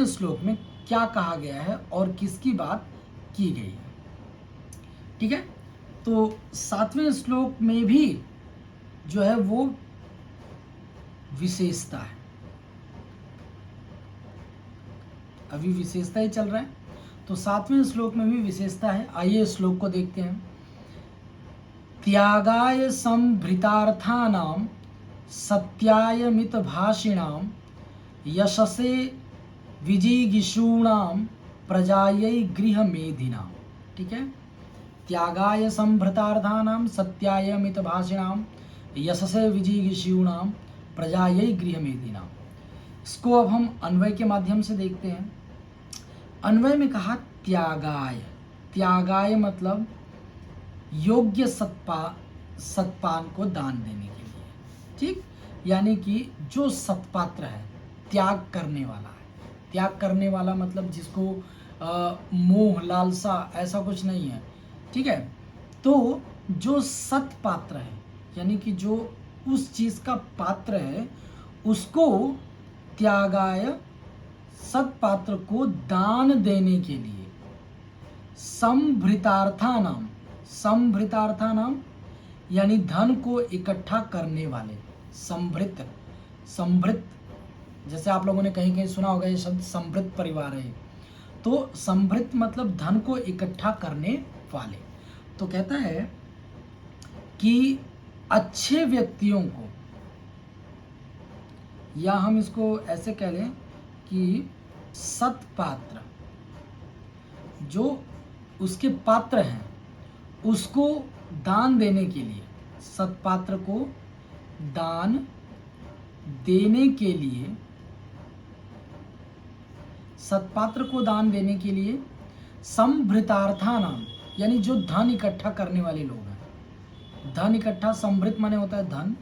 7वें श्लोक में क्या कहा गया है और किसकी बात की गई है। ठीक है, तो 7वें श्लोक में भी जो है वो विशेषता है, अभी विशेषता ही चल रहा है, तो 7वें श्लोक में भी विशेषता है। आइए श्लोक को देखते हैं। त्यागाय संभृतार्थानां सत्याय मितभाषिणां यशसे विजिगीषूणां प्रजायै गृहमेधिनां। ठीक है, त्यागाय संभृतार्थानां सत्याय मितभाषिणां यशसे विजिगीषूणां प्रजायै गृहमेधिनां। इसको अब हम अन्वय के माध्यम से देखते हैं। अन्वय में कहा त्यागाय, त्यागाय मतलब योग्य सत्पान को दान देने के लिए। ठीक, यानी कि जो सत्पात्र है, त्याग करने वाला है। त्याग करने वाला मतलब जिसको मोह लालसा ऐसा कुछ नहीं है। ठीक है, तो जो सत्पात्र है यानी कि जो उस चीज का पात्र है उसको त्यागाय, सत्पात्र को दान देने के लिए संभृतार्थानाम, संभृतार्थानाम यानी धन को इकट्ठा करने वाले, संभृत, संभृत जैसे आप लोगों ने कहीं कहीं सुना होगा ये शब्द संभृत परिवार है, तो संभृत मतलब धन को इकट्ठा करने वाले। तो कहता है कि अच्छे व्यक्तियों को, या हम इसको ऐसे कह लें कि सत्पात्र जो उसके पात्र हैं उसको दान देने के लिए, सत्पात्र को दान देने के लिए, सत्पात्र को दान देने के लिए संभृतार्थानाम यानी जो धन इकट्ठा करने वाले लोग हैं। धन इकट्ठा, संभृत माने होता है धन,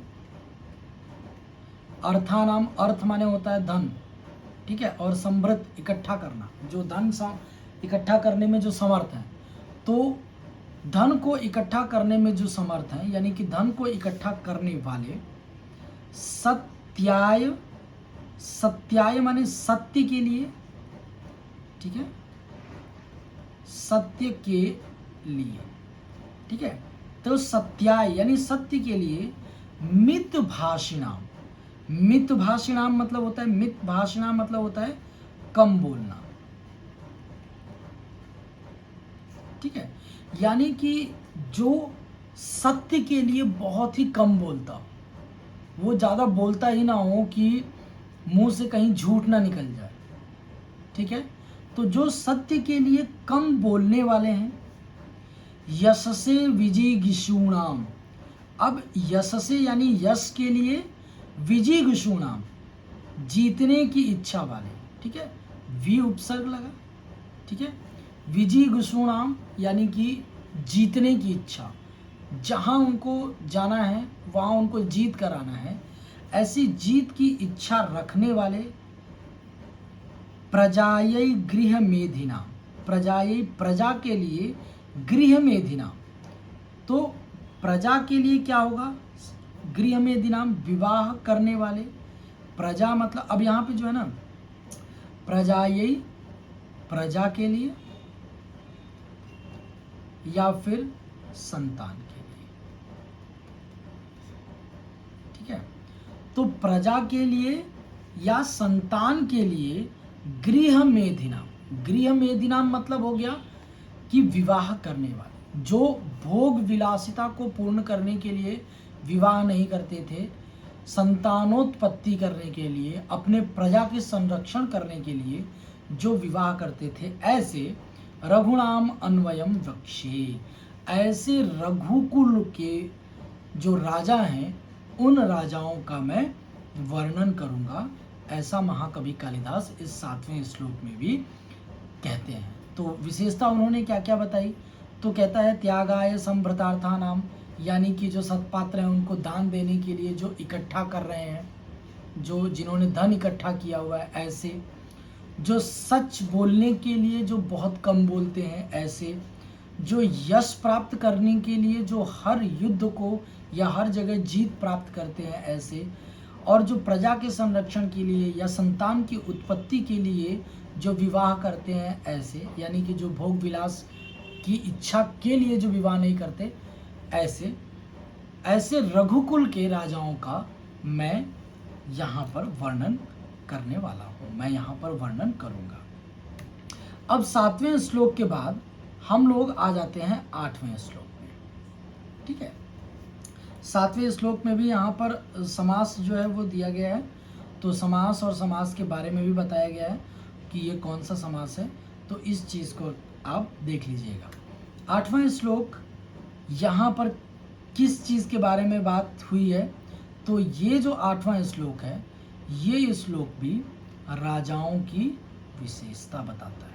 अर्थानाम अर्थ माने होता है धन। ठीक है, और संभृत इकट्ठा करना, जो धन इकट्ठा करने में जो समर्थ है। तो धन को इकट्ठा करने में जो समर्थ है यानी कि धन को इकट्ठा करने वाले सत्याय, सत्याय माने सत्य के लिए। ठीक है, सत्य के लिए। ठीक है, तो सत्याय यानी सत्य के लिए मित भाषिणाम, मित भाषिणाम मतलब होता है, मित भाषिणाम मतलब होता है कम बोलना। ठीक है, यानी कि जो सत्य के लिए बहुत ही कम बोलता हो, वो ज्यादा बोलता ही ना हो कि मुंह से कहीं झूठ ना निकल जाए। ठीक है, तो जो सत्य के लिए कम बोलने वाले हैं, यशसे विजिगीषूणाम। अब यशसे यानी यश के लिए, विजिगीषूणाम जीतने की इच्छा वाले। ठीक है, वी उपसर्ग लगा। ठीक है, विजिगीषूणाम यानी कि जीतने की इच्छा, जहां उनको जाना है वहां उनको जीत कर आना है, ऐसी जीत की इच्छा रखने वाले प्रजायै गृह मेधिना, प्रजायै प्रजा के लिए, गृह मेधिना तो प्रजा के लिए क्या होगा, गृह मेधिना विवाह करने वाले। प्रजा मतलब अब यहाँ पे जो है ना, प्रजायै प्रजा के लिए या फिर संतान के लिए। ठीक है, तो प्रजा के लिए या संतान के लिए गृह मेधिना, गृह मेधिना मतलब हो गया कि विवाह करने वाले, जो भोग विलासिता को पूर्ण करने के लिए विवाह नहीं करते थे, संतानोत्पत्ति करने के लिए, अपने प्रजा के संरक्षण करने के लिए जो विवाह करते थे, ऐसे रघुनाम अन्वयम वक्षे, ऐसे रघुकुल के जो राजा हैं उन राजाओं का मैं वर्णन करूंगा, ऐसा महाकवि कालिदास इस 7वें श्लोक में भी कहते हैं। तो विशेषता उन्होंने क्या क्या बताई, तो कहता है त्यागाय संभृतार्थानाम यानी कि जो सत्पात्र हैं उनको दान देने के लिए जो इकट्ठा कर रहे हैं, जो जिन्होंने धन इकट्ठा किया हुआ है, ऐसे जो सच बोलने के लिए जो बहुत कम बोलते हैं, ऐसे जो यश प्राप्त करने के लिए जो हर युद्ध को या हर जगह जीत प्राप्त करते हैं, ऐसे, और जो प्रजा के संरक्षण के लिए या संतान की उत्पत्ति के लिए जो विवाह करते हैं ऐसे, यानी कि जो भोग विलास की इच्छा के लिए जो विवाह नहीं करते ऐसे, ऐसे रघुकुल के राजाओं का मैं यहाँ पर वर्णन करने वाला हूँ, मैं यहाँ पर वर्णन करूँगा। अब 7वें श्लोक के बाद हम लोग आ जाते हैं 8वें श्लोक में। ठीक है, 7वें श्लोक में भी यहाँ पर समास जो है वो दिया गया है, तो समास और समास के बारे में भी बताया गया है कि ये कौन सा समास है, तो इस चीज़ को आप देख लीजिएगा। 8वां श्लोक यहाँ पर किस चीज़ के बारे में बात हुई है, तो ये जो 8वां श्लोक है, ये श्लोक भी राजाओं की विशेषता बताता है।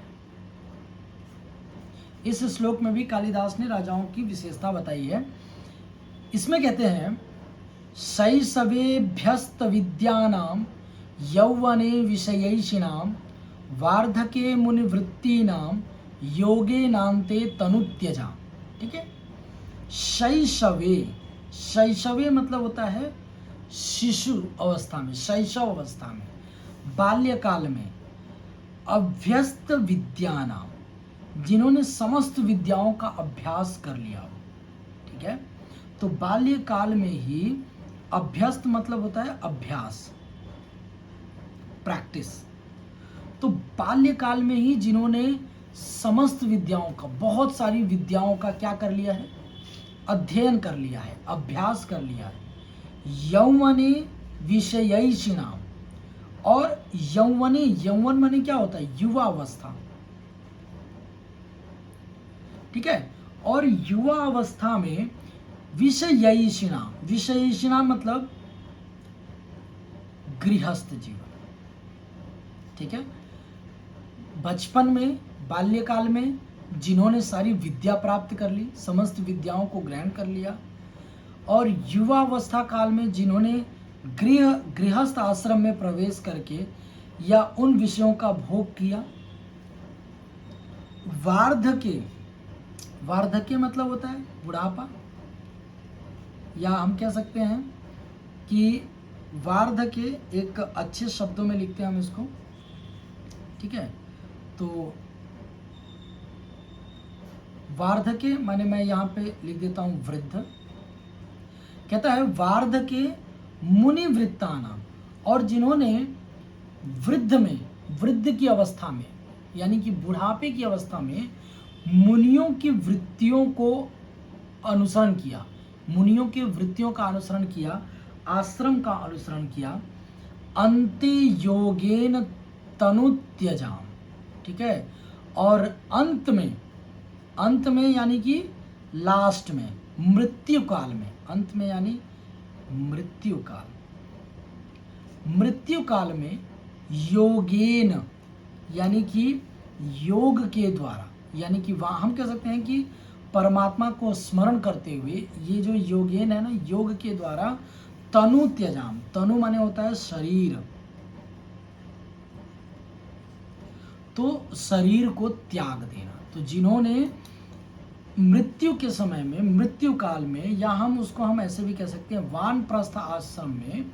इस श्लोक में भी कालिदास ने राजाओं की विशेषता बताई है। इसमें कहते हैं, शैशवेभ्यस्त विद्यानाम यौवने विषयैषिणाम वार्धके मुनिवृत्तीनाम योगे नान्ते तनुत्यजाम। ठीक है, शैशवे, शैशवे मतलब होता है शिशु अवस्था में, शैशव अवस्था में, बाल्यकाल में, अभ्यस्त विद्यानाम, जिन्होंने समस्त विद्याओं का अभ्यास कर लिया हो। ठीक है, तो बाल्यकाल में ही, अभ्यस्त मतलब होता है अभ्यास, प्रैक्टिस, तो बाल्यकाल में ही जिन्होंने समस्त विद्याओं का, बहुत सारी विद्याओं का क्या कर लिया है, अध्ययन कर लिया है, अभ्यास कर लिया है। यौवने विषयैषिणाम, और यौवने, यौवन माने क्या होता है, युवा अवस्था। ठीक है, और युवा अवस्था में विषयैषिणाम, विषयैषिणाम मतलब गृहस्थ जीवन। ठीक है, बचपन में, बाल्यकाल में जिन्होंने सारी विद्या प्राप्त कर ली, समस्त विद्याओं को ग्रहण कर लिया, और युवा अवस्था काल में जिन्होंने गृहस्थ आश्रम में प्रवेश करके या उन विषयों का भोग किया। वार्धके, वार्धक्य मतलब होता है बुढ़ापा, या हम कह सकते हैं कि वार्धक्य, एक अच्छे शब्दों में लिखते हैं हम इसको। ठीक है, तो वार्धक्य माने, मैं यहाँ पे लिख देता हूँ वृद्ध। कहता है वार्धके मुनिवृत्तानाम, और जिन्होंने वृद्ध में, वृद्ध की अवस्था में, यानी कि बुढ़ापे की अवस्था में मुनियों की वृत्तियों को अनुसरण किया, मुनियों के वृत्तियों का अनुसरण किया, आश्रम का अनुसरण किया। अन्ते योगेन तनुत्यजाम। ठीक है, और अंत में, अंत में यानी कि लास्ट में, मृत्यु काल में, अंत में यानी मृत्यु काल, मृत्यु काल में योगेन यानी कि योग के द्वारा, यानी कि वहाँ हम कह सकते हैं कि परमात्मा को स्मरण करते हुए, ये जो योगेन है ना, योग के द्वारा तनु त्यजाम, तनु माने होता है शरीर, तो शरीर को त्याग देना। तो जिन्होंने मृत्यु के समय में, मृत्यु काल में, या हम उसको हम ऐसे भी कह सकते हैं वानप्रस्थ आश्रम में,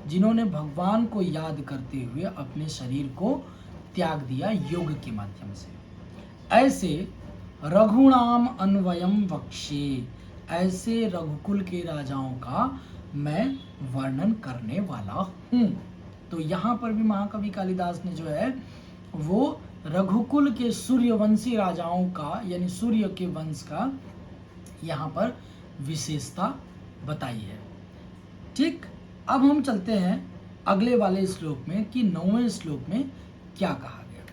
जिन्होंने भगवान को याद करते हुए अपने शरीर को त्याग दिया योग के माध्यम से, ऐसे रघुणाम अन्वयम वक्षे, ऐसे रघुकुल के राजाओं का मैं वर्णन करने वाला हूँ। तो यहाँ पर भी महाकवि कालिदास ने जो है वो रघुकुल के सूर्यवंशी राजाओं का, यानी सूर्य के वंश का यहाँ पर विशेषता बताई है। ठीक, अब हम चलते हैं अगले वाले श्लोक में कि 9वें श्लोक में क्या कहा गया।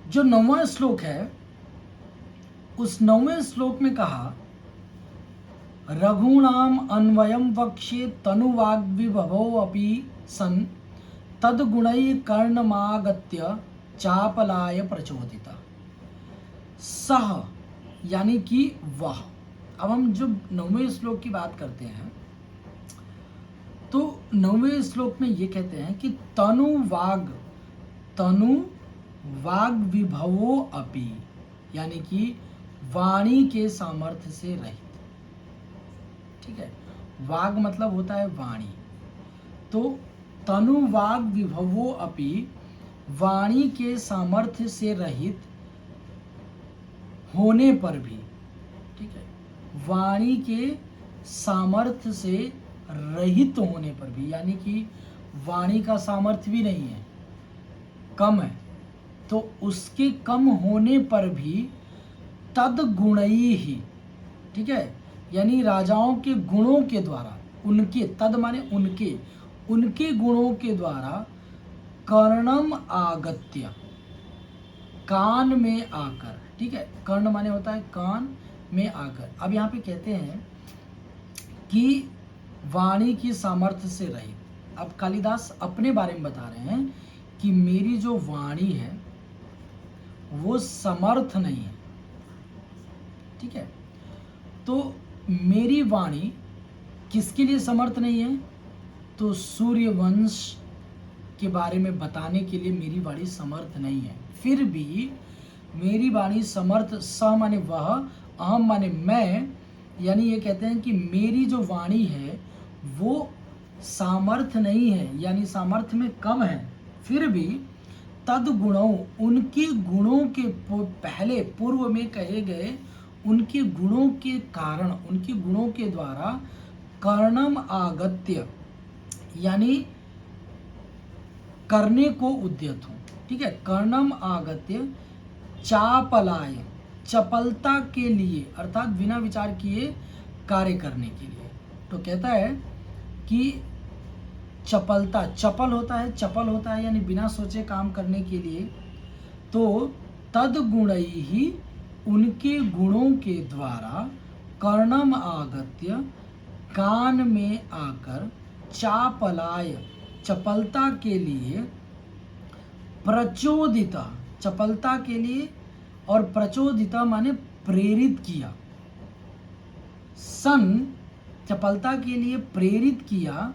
जो 9वां श्लोक है, उस 9वें श्लोक में कहा, रघुणाम अन्वयम वक्षे तनुवाग विभवो अपि सन तद्गुणै कर्णमागत्य चापलाय प्रचोदिता। सह यानी कि वह। अब हम जो 9वें श्लोक की बात करते हैं, तो 9वें श्लोक में ये कहते हैं कि तनु वाग विभवो अपि, यानी कि वाणी के सामर्थ्य से रहित। ठीक है, वाग मतलब होता है वाणी, तो तनुवाग विभवो अपि वाणी के सामर्थ्य से रहित होने पर भी, ठीक है, वाणी के सामर्थ्य से रहित होने पर भी, यानी कि वाणी का सामर्थ्य भी नहीं है, कम है, तो उसके कम होने पर भी तद गुणई ही, ठीक है, यानी राजाओं के गुणों के द्वारा, उनके, तद माने उनके गुणों के द्वारा कर्णम आगत्य, कान में आकर, ठीक है, कर्ण माने होता है कान में आकर। अब यहाँ पे कहते हैं कि वाणी की सामर्थ्य से रहित। अब कालिदास अपने बारे में बता रहे हैं कि मेरी जो वाणी है वो समर्थ नहीं है, ठीक है, तो मेरी वाणी किसके लिए समर्थ नहीं है? तो सूर्यवंश के बारे में बताने के लिए मेरी वाणी समर्थ नहीं है। फिर भी मेरी वाणी समर्थ, स माने वह, अहम माने मैं, यानी ये कहते हैं कि मेरी जो वाणी है वो सामर्थ्य नहीं है, यानी सामर्थ्य में कम है। फिर भी तद गुणों, उनके गुणों के पहले पूर्व में कहे गए उनके गुणों के कारण, उनके गुणों के द्वारा कर्णम आगत्य, यानी करने को उद्यत हूँ, ठीक है, कर्णम आगत्य चापलाय, चपलता के लिए, अर्थात बिना विचार किए कार्य करने के लिए। तो कहता है कि चपलता, चपल होता है यानी बिना सोचे काम करने के लिए। तो तद गुणई ही, उनके गुणों के द्वारा कर्णम आगत्य, कान में आकर, चापलाय, चपलता के लिए, प्रचोदिता, चपलता के लिए, और प्रचोदिता माने प्रेरित किया, सन, चपलता के लिए प्रेरित किया,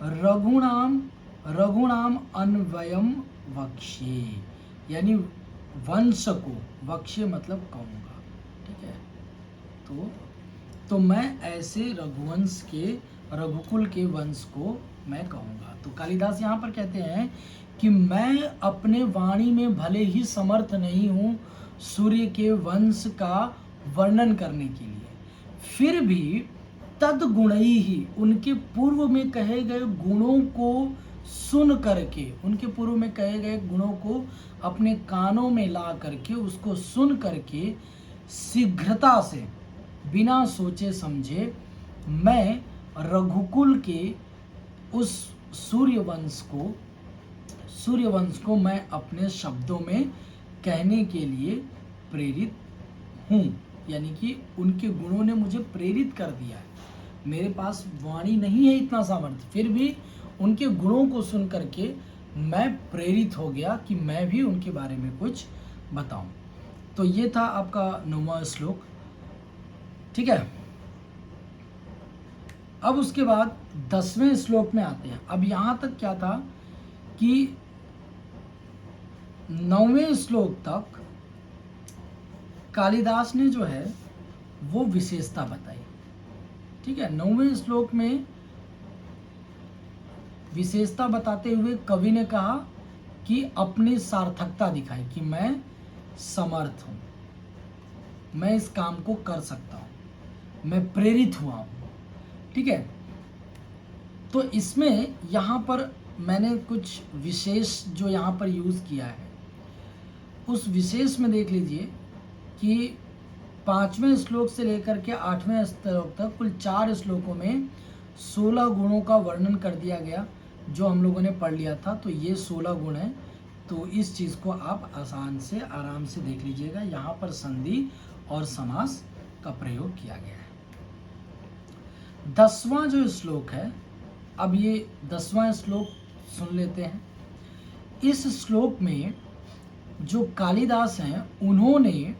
रघुणाम अन्वयम वक्ष्ये, यानी वंश को, वक्ष्य मतलब कहूँगा, ठीक है, तो मैं ऐसे रघुवंश के, रघुकुल के वंश को मैं कहूँगा। तो कालिदास यहाँ पर कहते हैं कि मैं अपने वाणी में भले ही समर्थ नहीं हूँ सूर्य के वंश का वर्णन करने के लिए, फिर भी तद गुणई ही, उनके पूर्व में कहे गए गुणों को सुन करके, उनके पूर्व में कहे गए गुणों को अपने कानों में ला करके, उसको सुन करके शीघ्रता से, बिना सोचे समझे, मैं रघुकुल के उस सूर्यवंश को मैं अपने शब्दों में कहने के लिए प्रेरित हूँ, यानी कि उनके गुणों ने मुझे प्रेरित कर दिया है। मेरे पास वाणी नहीं है इतना सामर्थ्य, फिर भी उनके गुणों को सुन करके मैं प्रेरित हो गया कि मैं भी उनके बारे में कुछ बताऊं। तो ये था आपका 9वां श्लोक, ठीक है। अब उसके बाद 10वें श्लोक में आते हैं। अब यहाँ तक क्या था कि 9वें श्लोक तक कालिदास ने जो है वो विशेषता बताई, ठीक है। 9वें श्लोक में विशेषता बताते हुए कवि ने कहा कि अपनी सार्थकता दिखाई कि मैं समर्थ हूँ, मैं इस काम को कर सकता हूँ, मैं प्रेरित हुआ हूँ, ठीक है। तो इसमें यहाँ पर मैंने कुछ विशेष जो यहाँ पर यूज़ किया है, उस विशेष में देख लीजिए कि 5वें श्लोक से लेकर के 8वें श्लोक तक कुल 4 श्लोकों में 16 गुणों का वर्णन कर दिया गया, जो हम लोगों ने पढ़ लिया था। तो ये 16 गुण हैं, तो इस चीज़ को आप आसान से, आराम से देख लीजिएगा। यहाँ पर संधि और समास का प्रयोग किया गया है। 10वां जो श्लोक है, अब ये 10वां श्लोक सुन लेते हैं। इस श्लोक में जो कालिदास हैं, उन्होंने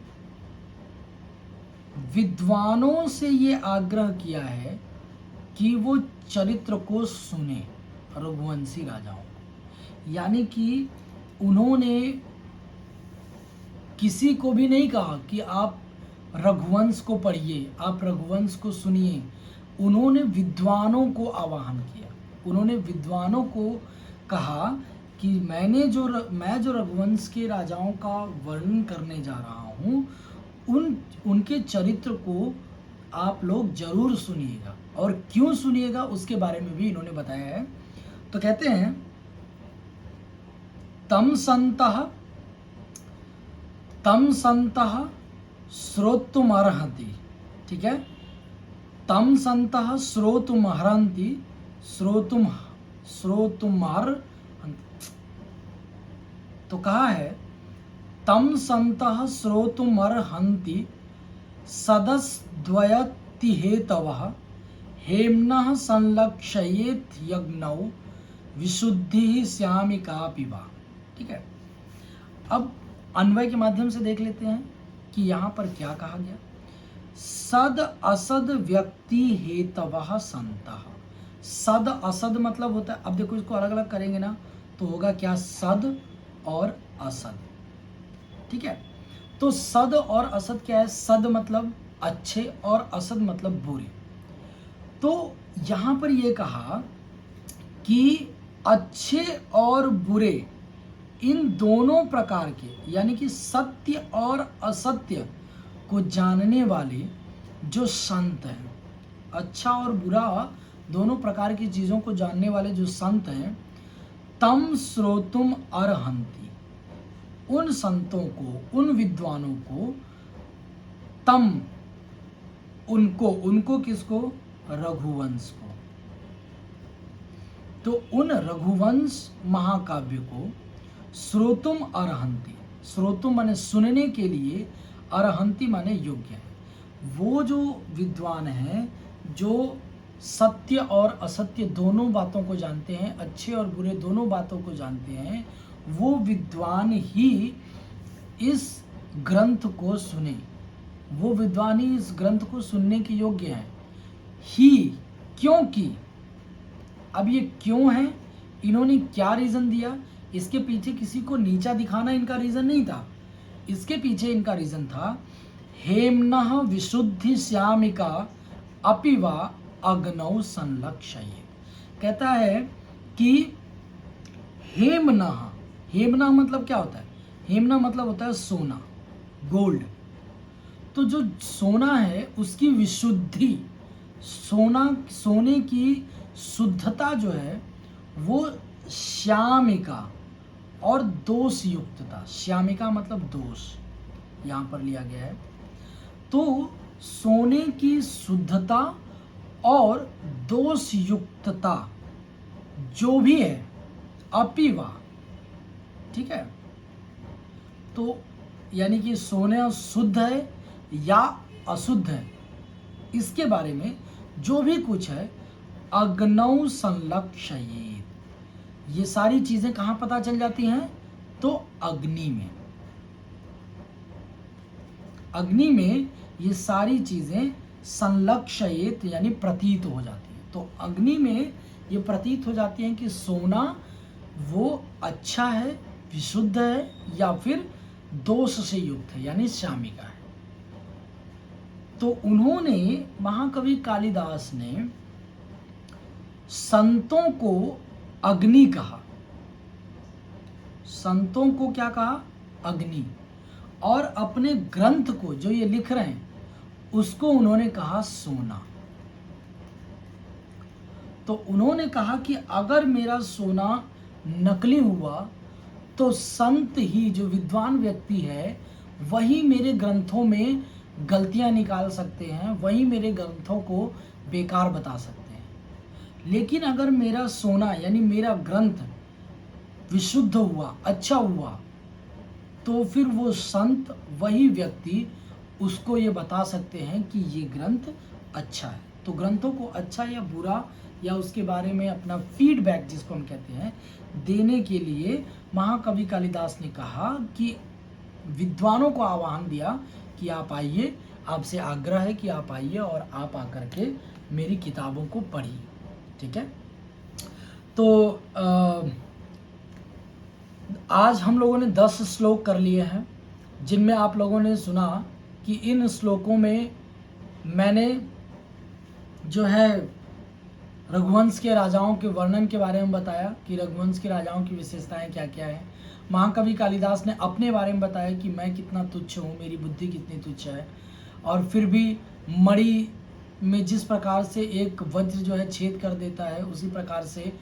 विद्वानों से ये आग्रह किया है कि वो चरित्र को सुने, रघुवंशी राजाओं को, यानी कि उन्होंने किसी को भी नहीं कहा कि आप रघुवंश को पढ़िए, आप रघुवंश को सुनिए। उन्होंने विद्वानों को आवाहन किया, उन्होंने विद्वानों को कहा कि मैं जो रघुवंश के राजाओं का वर्णन करने जा रहा हूँ, उनके चरित्र को आप लोग जरूर सुनिएगा, और क्यों सुनिएगा उसके बारे में भी इन्होंने बताया है। तो कहते हैं तम संतः श्रोतुमर्हति, ठीक है, तम संतः श्रोतुमर्हन्ति, तो कहा है तम संतः श्रोतुमर्हन्ति सदस्द्वयति हेतवः हेम्नः संलक्षयेत् यज्ञौ विशुद्धि श्यामिका पिबा। ठीक है, अब अन्वय के माध्यम से देख लेते हैं कि यहाँ पर क्या कहा गया। सद असद व्यक्ति हेतवः संतः। सद असद मतलब होता है, अब देखो इसको अलग अलग करेंगे ना तो होगा क्या, सद और असद। ठीक है, तो सद और असद क्या है, सद मतलब अच्छे और असद मतलब बुरे। तो यहाँ पर ये कहा कि अच्छे और बुरे इन दोनों प्रकार के, यानी कि सत्य और असत्य को जानने वाले जो संत हैं, अच्छा और बुरा दोनों प्रकार की चीज़ों को जानने वाले जो संत हैं, तम श्रोतुम अर्हन्ति, उन संतों को, उन विद्वानों को, तम उनको किसको, रघुवंश को। तो उन रघुवंश महाकाव्य को श्रोतुम अर्हन्ति, श्रोतुम माने सुनने के लिए, अर्हन्ति माने योग्य है। वो जो विद्वान हैं जो सत्य और असत्य दोनों बातों को जानते हैं, अच्छे और बुरे दोनों बातों को जानते हैं, वो विद्वान ही इस ग्रंथ को सुने, वो विद्वान ही इस ग्रंथ को सुनने के योग्य हैं ही। क्योंकि अब ये क्यों है, इन्होंने क्या रीजन दिया, इसके पीछे किसी को नीचा दिखाना इनका रीजन नहीं था, इसके पीछे इनका रीजन था हेम्नः विशुद्धि श्यामिका अपिवा अग्नौ संलक्षये। कहता है कि हेम्नः, हेम्नः मतलब क्या होता है, हेम्नः मतलब होता है सोना, गोल्ड। तो जो सोना है उसकी विशुद्धि, सोने की शुद्धता जो है वो श्यामिका और दोष युक्तता, श्यामिका मतलब दोष यहाँ पर लिया गया है। तो सोने की शुद्धता और दोष युक्तता जो भी है, अपिवा, ठीक है, तो यानी कि सोना शुद्ध है या अशुद्ध है, इसके बारे में जो भी कुछ है, अग्नौ संलक्षयेत्, ये सारी चीजें कहाँ पता चल जाती हैं, तो अग्नि में, अग्नि में ये सारी चीजें संलक्षयेत् यानी प्रतीत हो जाती है। तो अग्नि में ये प्रतीत हो जाती हैं कि सोना वो अच्छा है, विशुद्ध है, या फिर दोष से युक्त है, यानी श्यामिका है। तो उन्होंने, महाकवि कालिदास ने संतों को अग्नि कहा, संतों को क्या कहा, अग्नि, और अपने ग्रंथ को जो ये लिख रहे हैं उसको उन्होंने कहा सोना। तो उन्होंने कहा कि अगर मेरा सोना नकली हुआ तो संत ही, जो विद्वान व्यक्ति है, वही मेरे ग्रंथों में गलतियां निकाल सकते हैं, वही मेरे ग्रंथों को बेकार बता सकते हैं। लेकिन अगर मेरा सोना यानी मेरा ग्रंथ विशुद्ध हुआ, अच्छा हुआ, तो फिर वो संत, वही व्यक्ति उसको ये बता सकते हैं कि ये ग्रंथ अच्छा है। तो ग्रंथों को अच्छा या बुरा या उसके बारे में अपना फीडबैक, जिसको हम कहते हैं, देने के लिए महाकवि कालिदास ने कहा कि विद्वानों को आह्वान दिया कि आप आइए, आपसे आग्रह है कि आप आइए और आप आकर के मेरी किताबों को पढ़िए। ठीक है, तो आज हम लोगों ने 10 श्लोक कर लिए हैं, जिनमें आप लोगों ने सुना कि इन श्लोकों में मैंने जो है रघुवंश के राजाओं के वर्णन के बारे में बताया कि रघुवंश के राजाओं की विशेषताएं क्या क्या है। महाकवि कालिदास ने अपने बारे में बताया कि मैं कितना तुच्छ हूँ, मेरी बुद्धि कितनी तुच्छ है, और फिर भी मणि में जिस प्रकार से एक वज्र जो है छेद कर देता है, उसी प्रकार से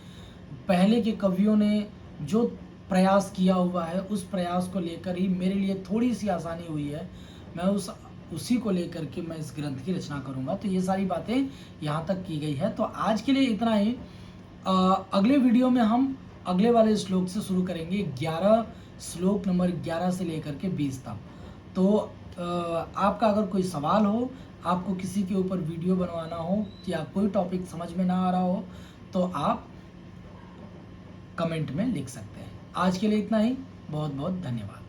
पहले के कवियों ने जो प्रयास किया हुआ है उस प्रयास को लेकर ही मेरे लिए थोड़ी सी आसानी हुई है। मैं उसी को लेकर के मैं इस ग्रंथ की रचना करूँगा। तो ये सारी बातें यहाँ तक की गई है। तो आज के लिए इतना ही। अगले वीडियो में हम अगले वाले श्लोक से शुरू करेंगे, 11 श्लोक नंबर 11 से लेकर के 20 तक। तो आपका अगर कोई सवाल हो, आपको किसी के ऊपर वीडियो बनवाना हो या कोई टॉपिक समझ में ना आ रहा हो, तो आप कमेंट में लिख सकते हैं। आज के लिए इतना ही। बहुत बहुत धन्यवाद।